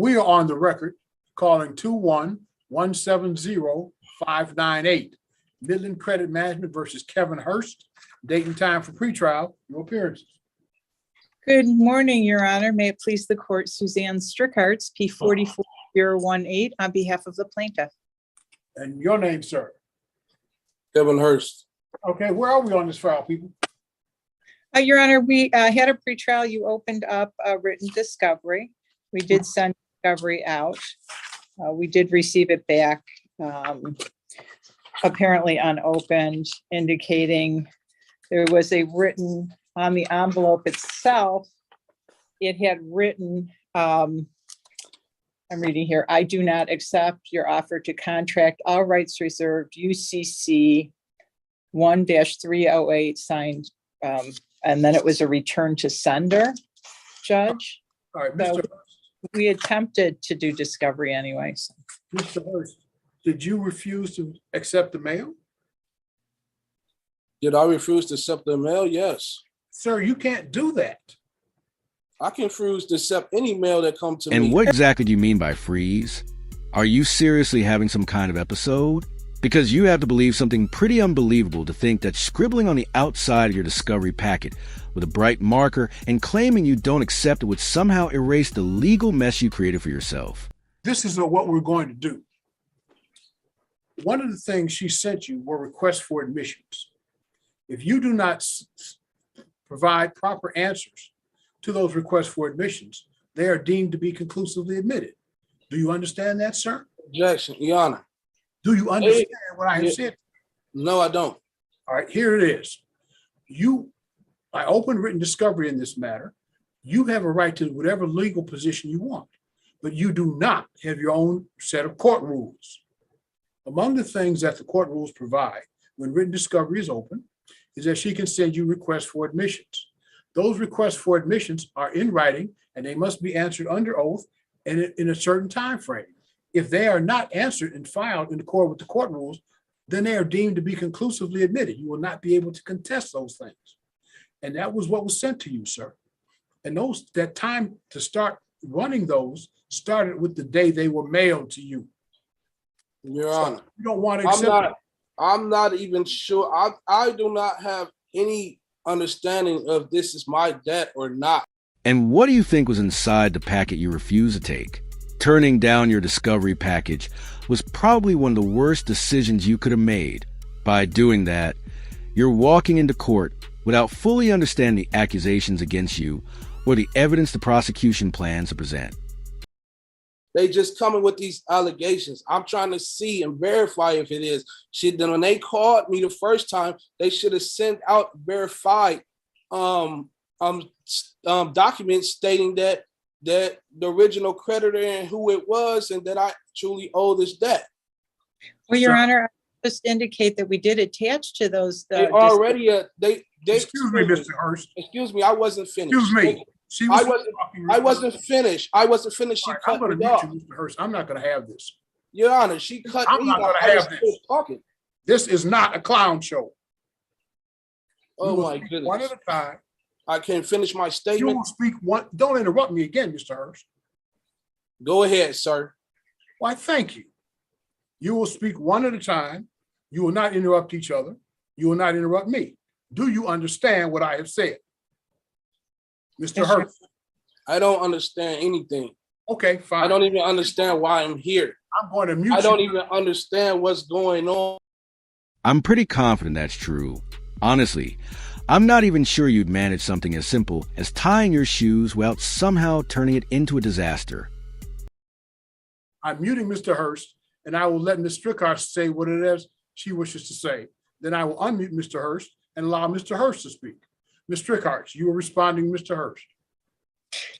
We are on the record calling 21170-598. Midland Credit Management versus Kevin Hurst. Date and time for pretrial. Your appearances. Good morning, Your Honor. May it please the court, Suzanne Strickarts, P44018, on behalf of the plaintiff. And your name, sir? Kevin Hurst. Okay, where are we on this file, people? Your Honor, we had a pretrial. You opened up a written discovery. We did send discovery out. We did receive it back, apparently unopened, indicating there was a written on the envelope itself. It had written, I'm reading here, I do not accept your offer to contract, all rights reserved, UCC 1-308, signed, and then it was a return to sender, Judge. All right, Mr. So we attempted to do discovery anyway. So. Mr. Hurst, did you refuse to accept the mail? Did I refuse to accept the mail? Yes. Sir, you can't do that. I can refuse to accept any mail that comes to me. And what exactly do you mean by freeze? Are you seriously having some kind of episode? Because you have to believe something pretty unbelievable to think that scribbling on the outside of your discovery packet with a bright marker and claiming you don't accept it would somehow erase the legal mess you created for yourself. This is what we're going to do. One of the things she sent you were requests for admissions. If you do not provide proper answers to those requests for admissions, they are deemed to be conclusively admitted. Do you understand that, sir? Objection, Your Honor. Do you understand what I have said? No, I don't. All right, here it is. I open written discovery in this matter. You have a right to whatever legal position you want, but you do not have your own set of court rules. Among the things that the court rules provide when written discovery is open is that she can send you requests for admissions. Those requests for admissions are in writing and they must be answered under oath and in a certain time frame. If they are not answered and filed in accord with the court rules, then they are deemed to be conclusively admitted. You will not be able to contest those things. And that was what was sent to you, sir. And that time to start running those started with the day they were mailed to you. Your Honor. So you don't want to accept I'm not even sure. I do not have any understanding of this is my debt or not. And what do you think was inside the packet you refused to take? Turning down your discovery package was probably one of the worst decisions you could have made. By doing that, you're walking into court without fully understanding the accusations against you or the evidence the prosecution plans to present. They just coming with these allegations. I'm trying to see and verify if it is. When they called me the first time, they should have sent out verified documents stating that the original creditor and who it was and that I truly owe this debt. Well, Your Honor, I just indicate that we did attach to those. They already, excuse me, Mr. Hurst. Excuse me, I wasn't finished. Excuse me. I wasn't finished. I wasn't finished. She cut me off. Mr. Hurst. I'm not going to have this. Your Honor, she cut me off. I'm not going to have this. Talking. This is not a clown show. Oh my goodness. One at a time. I can't finish my statement. You will speak one. Don't interrupt me again, Mr. Hurst. Go ahead, sir. Why, thank you. You will speak one at a time. You will not interrupt each other. You will not interrupt me. Do you understand what I have said? Mr. Hurst. I don't understand anything. Okay, fine. I don't even understand why I'm here. I'm going to mute you. I don't even understand what's going on. I'm pretty confident that's true. Honestly, I'm not even sure you'd manage something as simple as tying your shoes without somehow turning it into a disaster. I'm muting Mr. Hurst, and I will let Ms. Strickarts say what it is she wishes to say. Then I will unmute Mr. Hurst and allow Mr. Hurst to speak. Ms. Strickarts, you were responding, Mr. Hurst.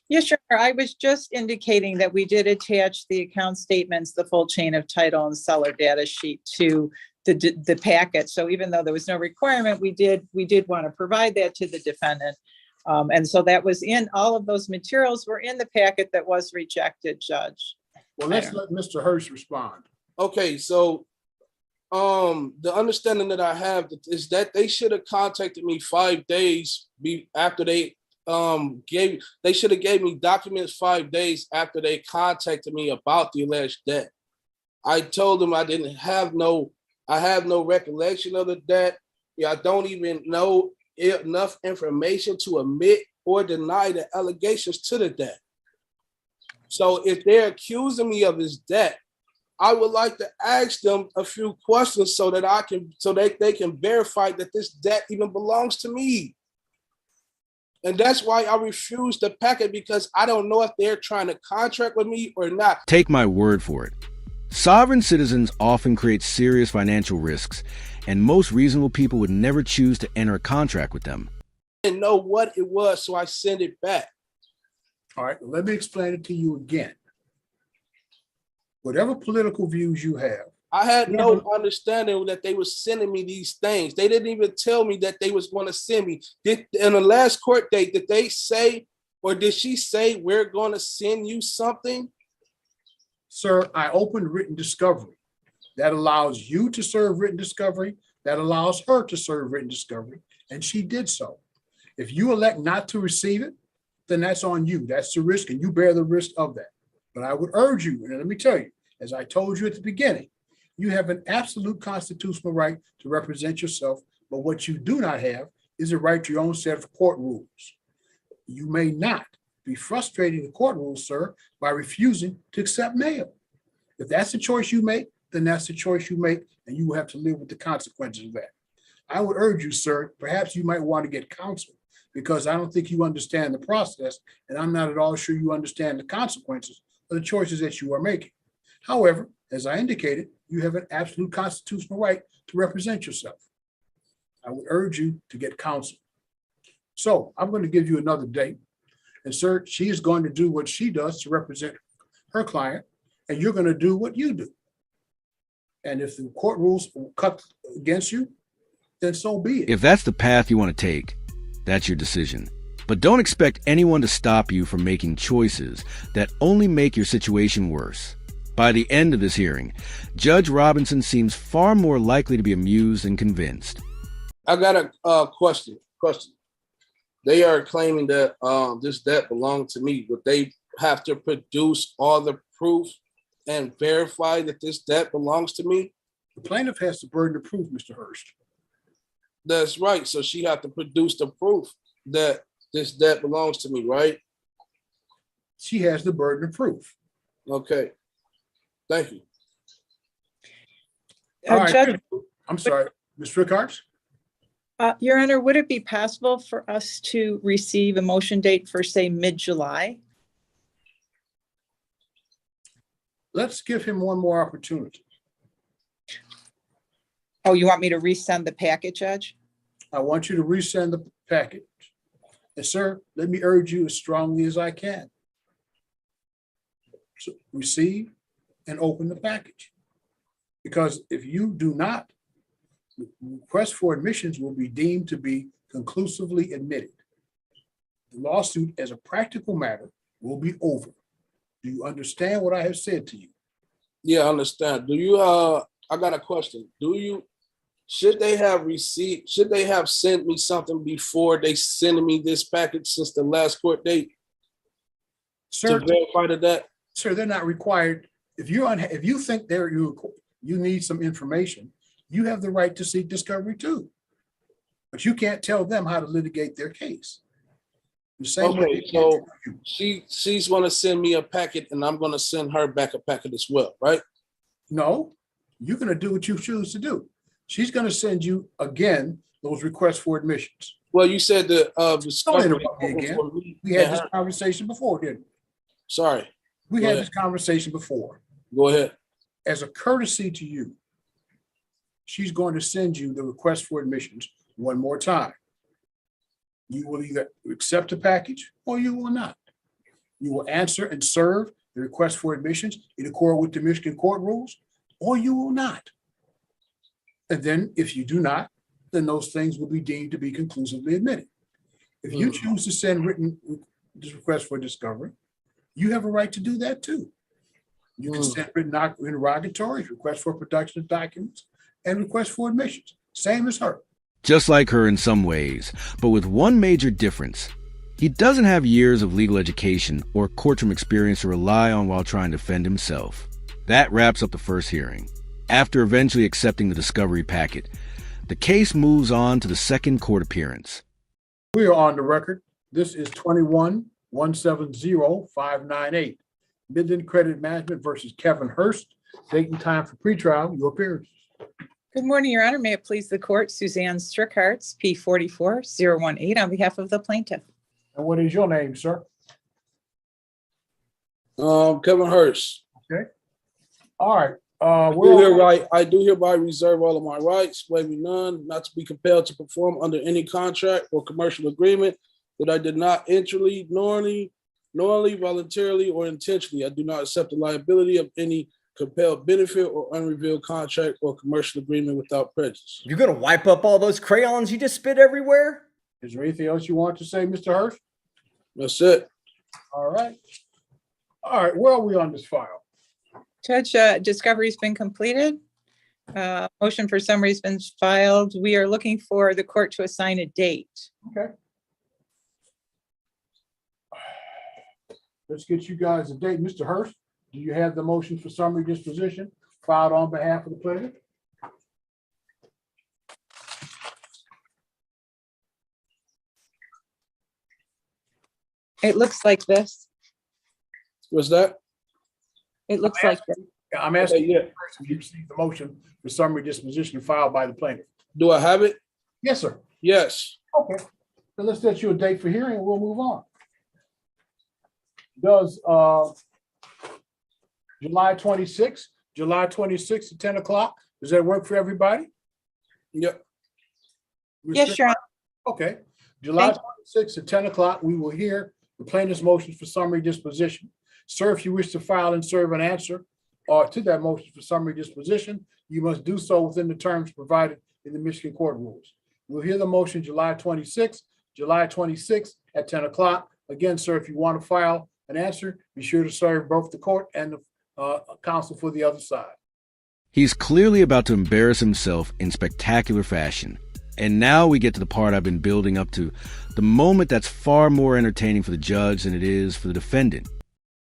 Yes, sure. I was just indicating that we did attach the account statements, the full chain of title and seller data sheet to the packet. So even though there was no requirement, we did want to provide that to the defendant. And so that was in all of those materials were in the packet that was rejected, Judge. Well, let's let Mr. Hurst respond. Okay, so the understanding that I have is that they should have contacted me 5 days after they they should have gave me documents 5 days after they contacted me about the alleged debt. I told them I have no recollection of the debt. Yeah, I don't even know enough information to admit or deny the allegations to the debt. So if they're accusing me of this debt, I would like to ask them a few questions so that they can verify that this debt even belongs to me. And that's why I refuse the packet, because I don't know if they're trying to contract with me or not. Take my word for it. Sovereign citizens often create serious financial risks, and most reasonable people would never choose to enter a contract with them. I didn't know what it was, so I sent it back. All right, let me explain it to you again. Whatever political views you have, I had no understanding that they were sending me these things. They didn't even tell me that they was going to send me. In the last court date, did they say, or did she say, we're going to send you something? sir, I opened written discovery. That allows you to serve written discovery. That allows her to serve written discovery. And she did so. If you elect not to receive it, then that's on you. That's the risk, and you bear the risk of that. But I would urge you, and let me tell you, as I told you at the beginning, you have an absolute constitutional right to represent yourself, but what you do not have is a right to your own set of court rules. You may not be frustrating the court rules, sir, by refusing to accept mail. If that's the choice you make, then that's the choice you make, and you will have to live with the consequences of that. I would urge you, sir, perhaps you might want to get counsel, because I don't think you understand the process, and I'm not at all sure you understand the consequences of the choices that you are making. However, as I indicated, you have an absolute constitutional right to represent yourself. I would urge you to get counsel. So I'm going to give you another date. And sir, she is going to do what she does to represent her client, and you're going to do what you do. And if the court rules cut against you, then so be it. If that's the path you want to take, that's your decision. But don't expect anyone to stop you from making choices that only make your situation worse. By the end of this hearing, Judge Robinson seems far more likely to be amused and convinced. I got a question. They are claiming that this debt belonged to me. Would they have to produce all the proof and verify that this debt belongs to me? The plaintiff has the burden of proof, Mr. Hurst. That's right. So she had to produce the proof that this debt belongs to me, right? She has the burden of proof. Okay. Thank you. All right. Judge, I'm sorry, Ms. Rickards? Your Honor, would it be possible for us to receive a motion date for, say, mid-July? Let's give him one more opportunity. Oh, you want me to resend the packet, Judge? I want you to resend the package. And sir, let me urge you as strongly as I can. So receive and open the package. Because if you do not, the request for admissions will be deemed to be conclusively admitted. The lawsuit, as a practical matter, will be over. Do you understand what I have said to you? Yeah, I understand. I got a question. Should they have sent me something before they send me this package since the last court date? Sir, to verify that? Sir, they're not required. If you think you need some information, you have the right to seek discovery too. But you can't tell them how to litigate their case. The same way so she's going to send me a packet, and I'm going to send her back a packet as well, right? No, you're going to do what you choose to do. She's going to send you again those requests for admissions. Well, you said the Don't interrupt me again. We had this conversation before, didn't we? Sorry. We had this conversation before. Go ahead. As a courtesy to you, she's going to send you the request for admissions one more time. You will either accept the package or you will not. You will answer and serve the request for admissions in accord with the Michigan court rules, or you will not. And then if you do not, then those things will be deemed to be conclusively admitted. If you choose to send written requests for discovery, you have a right to do that too. You can send written interrogatories, requests for production of documents, and requests for admissions. Same as her. Just like her in some ways, but with one major difference. He doesn't have years of legal education or courtroom experience to rely on while trying to defend himself. That wraps up the first hearing. After eventually accepting the discovery packet, the case moves on to the second court appearance. We are on the record. This is 21-170-598. Midland Credit Management versus Kevin Hurst. Date and time for pretrial. Your appearance. Good morning, Your Honor. May it please the court, Suzanne Strickhartz, P44018, on behalf of the plaintiff. And what is your name, sir? Kevin Hurst. Okay. All right. I do hereby reserve all of my rights, waiving none, not to be compelled to perform under any contract or commercial agreement that I did not enter knowingly, voluntarily, or intentionally. I do not accept the liability of any compelled benefit or unrevealed contract or commercial agreement without prejudice. You're gonna wipe up all those crayons you just spit everywhere? Is there anything else you want to say, Mr. Hurst? That's it. All right. All right. Where are we on this file? Judge, discovery's been completed. Motion for summary has been filed. We are looking for the court to assign a date. Okay. Let's get you guys a date. Mr. Hurst, do you have the motion for summary disposition filed on behalf of the plaintiff? It looks like this. What's that? It looks like this. I'm asking Yeah. you first if you received the motion for summary disposition filed by the plaintiff. Do I have it? Yes, sir. Yes. Okay. So let's set you a date for hearing and we'll move on. Does July 26th at 10 o'clock, does that work for everybody? Yep. Yes, Your Honor. Okay, July 26th at 10 o'clock, we will hear the plaintiff's motion for summary disposition. Sir, if you wish to file and serve an answer to that motion for summary disposition, you must do so within the terms provided in the Michigan Court Rules. We'll hear the motion July 26th at 10 o'clock. Again, sir, if you want to file an answer, be sure to serve both the court and the counsel for the other side. He's clearly about to embarrass himself in spectacular fashion. And now we get to the part I've been building up to, the moment that's far more entertaining for the judge than it is for the defendant.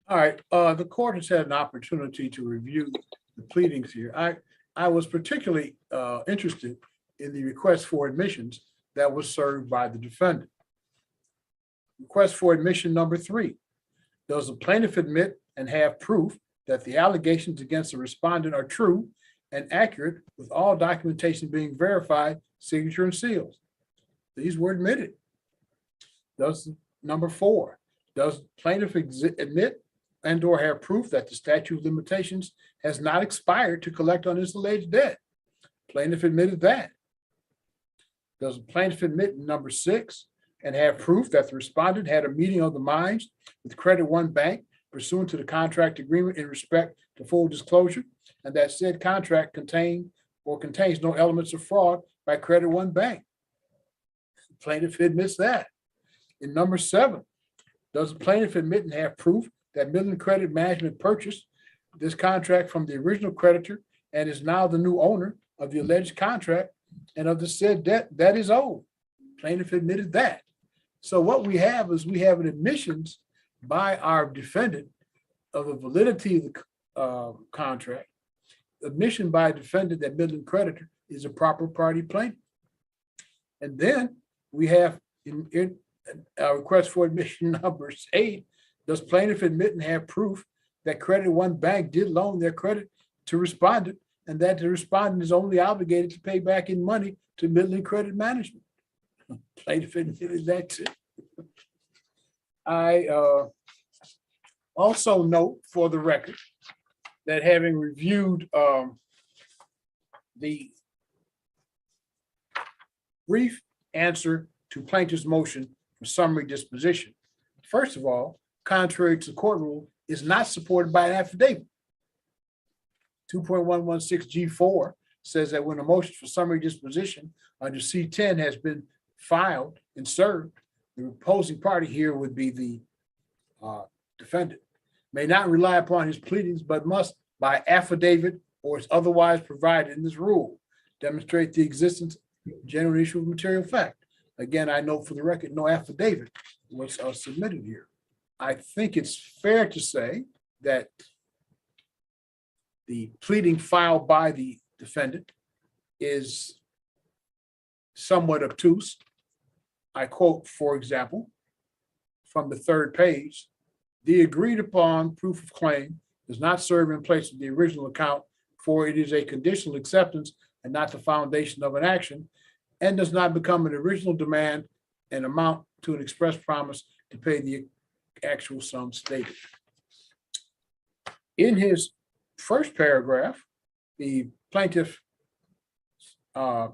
All right, the court has had an opportunity to review the pleadings here. I was particularly interested in the request for admissions that was served by the defendant. Request for admission number 3. Does the plaintiff admit and have proof that the allegations against the respondent are true and accurate, with all documentation being verified, signature and seals? These were admitted. Does number 4, does plaintiff admit and or have proof that the statute of limitations has not expired to collect on his alleged debt? Plaintiff admitted that. Does the plaintiff admit number 6 and have proof that the respondent had a meeting of the minds with Credit One Bank pursuant to the contract agreement in respect to full disclosure, and that said contract contains no elements of fraud by Credit One Bank? Plaintiff admits that. In number 7, does the plaintiff admit and have proof that Midland Credit Management purchased this contract from the original creditor and is now the new owner of the alleged contract and of the said debt that is owed? Plaintiff admitted that. So what we have is an admissions by our defendant of the validity of the contract, admission by a defendant that Midland creditor is a proper party plaintiff. And then we have in our request for admission number 8, does plaintiff admit and have proof that Credit One Bank did loan their credit to respondent and that the respondent is only obligated to pay back in money to Midland Credit Management? Plaintiff admitted that too. I also note for the record that having reviewed the brief answer to plaintiff's motion for summary disposition, first of all, contrary to the court rule, is not supported by an affidavit. 2.116G4 says that when a motion for summary disposition under C10 has been filed and served, the opposing party here would be the defendant, may not rely upon his pleadings, but must by affidavit or as otherwise provided in this rule demonstrate the existence of genuine issue of material fact. Again, I note for the record, no affidavit what's submitted here. I think it's fair to say that the pleading filed by the defendant is somewhat obtuse. I quote, for example, from the third page, the agreed upon proof of claim does not serve in place of the original account, for it is a conditional acceptance and not the foundation of an action, and does not become an original demand and amount to an express promise to pay the actual sum stated. In his first paragraph, the plaintiff, and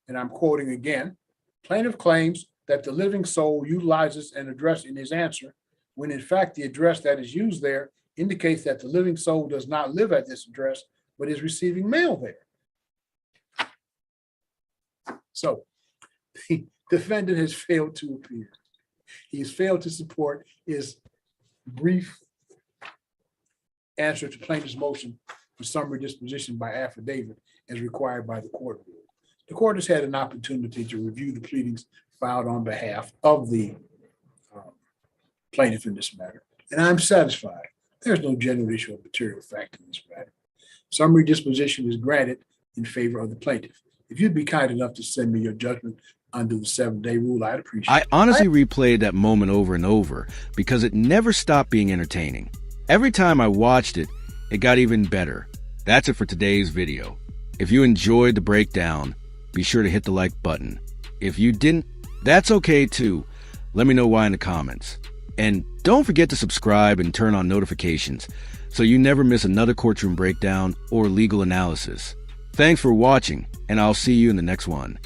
I'm quoting again, plaintiff claims that the living soul utilizes an address in his answer, when in fact the address that is used there indicates that the living soul does not live at this address, but is receiving mail there. So the defendant has failed to appear. He has failed to support his brief answer to plaintiff's motion for summary disposition by affidavit as required by the court rule. The court has had an opportunity to review the pleadings filed on behalf of the plaintiff in this matter, and I'm satisfied. There's no genuine issue of material fact in this matter. Summary disposition is granted in favor of the plaintiff. If you'd be kind enough to send me your judgment under the 7-day rule, I'd appreciate it. I honestly replayed that moment over and over because it never stopped being entertaining. Every time I watched it, it got even better. That's it for today's video. If you enjoyed the breakdown, be sure to hit the like button. If you didn't, that's okay too. Let me know why in the comments. And don't forget to subscribe and turn on notifications so you never miss another courtroom breakdown or legal analysis. Thanks for watching, and I'll see you in the next one.